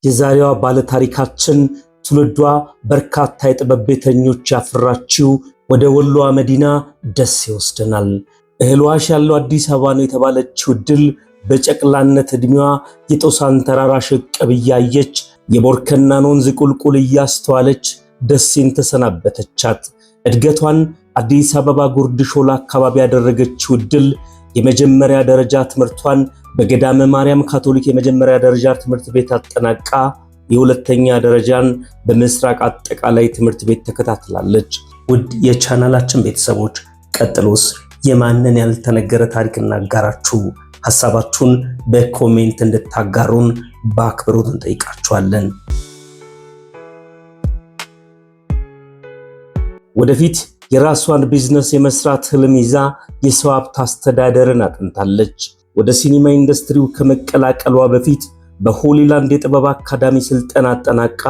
የዛሬዋ ባለ ታሪካችን ትውልዷ በርካታ የጥበብ ቤተኞች ያፈራችው ወደ ወሎዋ መዲና ደሴ ይወስደናል። እህልዋሽ ያለው አዲስ አበባ ነው የተባለችው ድል በጨቅላነት ዕድሜዋ የጦሳን ተራራ ሽቅብ እያየች የቦርከናን ወንዝ ቁልቁል እያስተዋለች ደሴን ተሰናበተቻት። እድገቷን አዲስ አበባ ጉርድ ሾላ አካባቢ ያደረገችው ድል የመጀመሪያ ደረጃ ትምህርቷን በገዳመ ማርያም ካቶሊክ የመጀመሪያ ደረጃ ትምህርት ቤት አጠናቃ የሁለተኛ ደረጃን በምስራቅ አጠቃላይ ትምህርት ቤት ተከታትላለች። ውድ የቻናላችን ቤተሰቦች ቀጥሎስ የማንን ያልተነገረ ታሪክ እናጋራችሁ? ሐሳባችሁን በኮሜንት እንድታጋሩን በአክብሮት እንጠይቃችኋለን። ወደፊት የራሷን ቢዝነስ የመስራት ህልም ይዛ የሰው ሀብት አስተዳደርን አጥንታለች። ወደ ሲኒማ ኢንዱስትሪው ከመቀላቀሏ በፊት በሆሊላንድ የጥበብ አካዳሚ ስልጠና አጠናቃ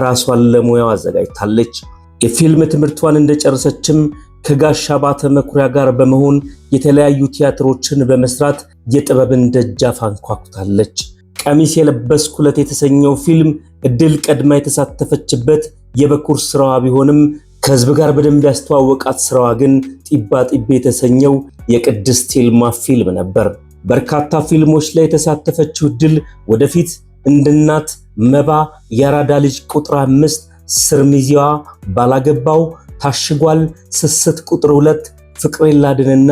ራሷን ለሙያው አዘጋጅታለች። የፊልም ትምህርቷን እንደጨረሰችም ከጋሻ ባተ መኩሪያ ጋር በመሆን የተለያዩ ቲያትሮችን በመስራት የጥበብን ደጃፍ አንኳኩታለች። ቀሚስ የለበስኩለት የተሰኘው ፊልም እድል ቀድማ የተሳተፈችበት የበኩር ስራዋ ቢሆንም ከህዝብ ጋር በደንብ ያስተዋወቃት ስራዋ ግን ጢባ ጢቤ የተሰኘው የቅድስት ይልማ ፊልም ነበር። በርካታ ፊልሞች ላይ የተሳተፈችው ድል ወደፊት እንድናት፣ መባ፣ የአራዳ ልጅ ቁጥር 5፣ ስርሚዚዋ፣ ባላገባው፣ ታሽጓል፣ ስስት ቁጥር 2፣ ፍቅሬን ላድንና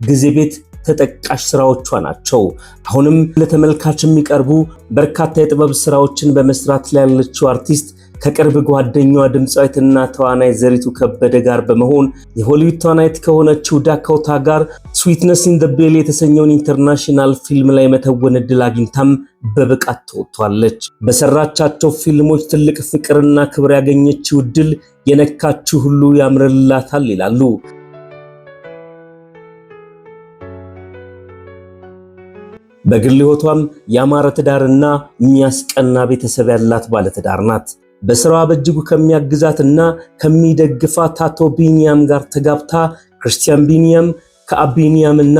ጊዜ ቤት ተጠቃሽ ስራዎቿ ናቸው። አሁንም ለተመልካች የሚቀርቡ በርካታ የጥበብ ስራዎችን በመስራት ላይ ያለችው አርቲስት ከቅርብ ጓደኛዋ ድምጻዊትና ተዋናይ ዘሪቱ ከበደ ጋር በመሆን የሆሊውድ ተዋናይት ከሆነችው ዳኮታ ጋር ስዊትነስ ኢን ዘ ቤል የተሰኘውን ኢንተርናሽናል ፊልም ላይ መተወን ዕድል አግኝታም በብቃት ተወጥቷለች። በሰራቻቸው ፊልሞች ትልቅ ፍቅርና ክብር ያገኘችው ድል የነካችው ሁሉ ያምርላታል ይላሉ። በግል ሕይወቷም ያማረ ትዳርና የሚያስቀና ቤተሰብ ያላት ባለትዳር ናት። በስራዋ በእጅጉ ከሚያግዛትና ከሚደግፋት አቶ ቢኒያም ጋር ተጋብታ ክርስቲያን ቢኒያም፣ ከአብ ቢኒያምና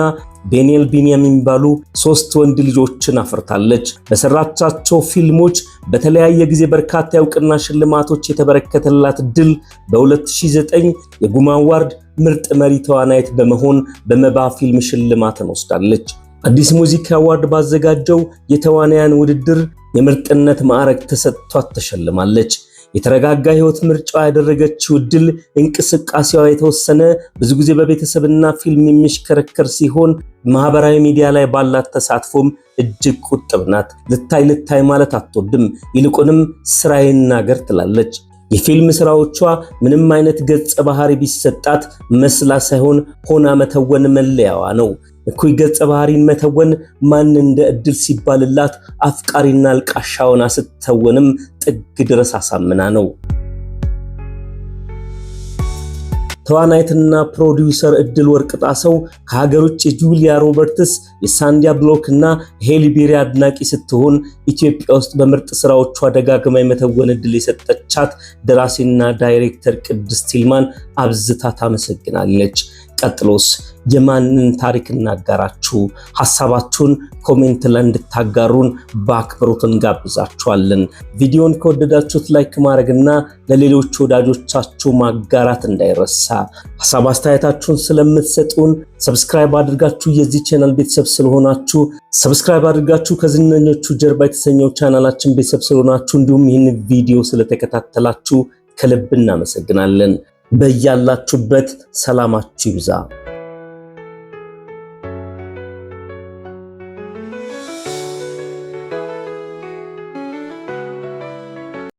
ቤኔል ቢኒያም የሚባሉ 3 ወንድ ልጆችን አፍርታለች። በሰራቻቸው ፊልሞች በተለያየ ጊዜ በርካታ የእውቅና ሽልማቶች የተበረከተላት ድል በ2009 የጉማ አዋርድ ምርጥ መሪ ተዋናይት በመሆን በመባ ፊልም ሽልማትን ወስዳለች። አዲስ ሙዚቃ አዋርድ ባዘጋጀው የተዋናያን ውድድር የምርጥነት ማዕረግ ተሰጥቷት ተሸልማለች። የተረጋጋ ህይወት ምርጫዋ ያደረገችው ድል እንቅስቃሴዋ የተወሰነ ብዙ ጊዜ በቤተሰብና ፊልም የሚሽከረከር ሲሆን ማህበራዊ ሚዲያ ላይ ባላት ተሳትፎም እጅግ ቁጥብ ናት። ልታይ ማለት አትወድም። ይልቁንም ስራዬ ይናገር ትላለች። የፊልም ስራዎቿ ምንም አይነት ገጸ ባህሪ ቢሰጣት መስላ ሳይሆን ሆና መተወን መለያዋ ነው። እኩይ ገጸ ባህሪን መተወን ማን እንደ እድል ሲባልላት አፍቃሪና አልቃሻውና ስትተወንም ጥግ ድረስ አሳምና ነው። ተዋናይትና ፕሮዲውሰር እድል ወርቅ ጣሰው ከሀገር ውጭ ጁሊያ ሮበርትስ የሳንዲያ ብሎክ እና ሄሊ ቤሪ አድናቂ ስትሆን ኢትዮጵያ ውስጥ በምርጥ ስራዎቿ ደጋግማ የመተወን እድል የሰጠቻት ደራሲና ዳይሬክተር ቅድስት ይልማን አብዝታ ታመሰግናለች። ቀጥሎስ የማንን ታሪክ እናጋራችሁ? ሐሳባችሁን ኮሜንት ላይ እንድታጋሩን በአክብሮት እንጋብዛችኋለን። ቪዲዮን ከወደዳችሁት ላይክ ማድረግና ለሌሎች ወዳጆቻችሁ ማጋራት እንዳይረሳ። ሐሳብ አስተያየታችሁን ስለምትሰጡን ሰብስክራይብ አድርጋችሁ የዚህ ቻናል ቤተሰብ ስለሆናችሁ ሰብስክራይብ አድርጋችሁ ከዝነኞቹ ጀርባ የተሰኘው ቻናላችን ቤተሰብ ስለሆናችሁ እንዲሁም ይህን ቪዲዮ ስለተከታተላችሁ ከልብ እናመሰግናለን። በያላችሁበት ሰላማችሁ ይብዛ።